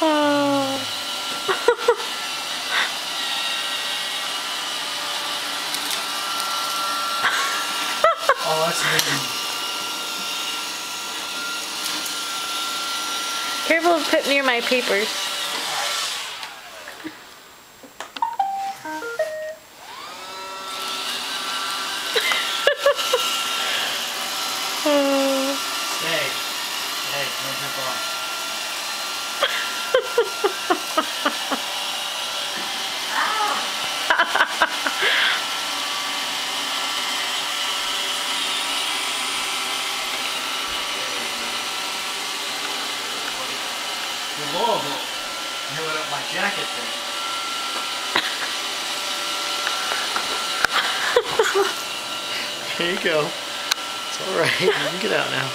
Oh. Oh, that's amazing. Careful to put near my papers. Stay. Hey, don't jump off. The Lord will hear what my jacket thinks. There you go. It's alright. You can get out now.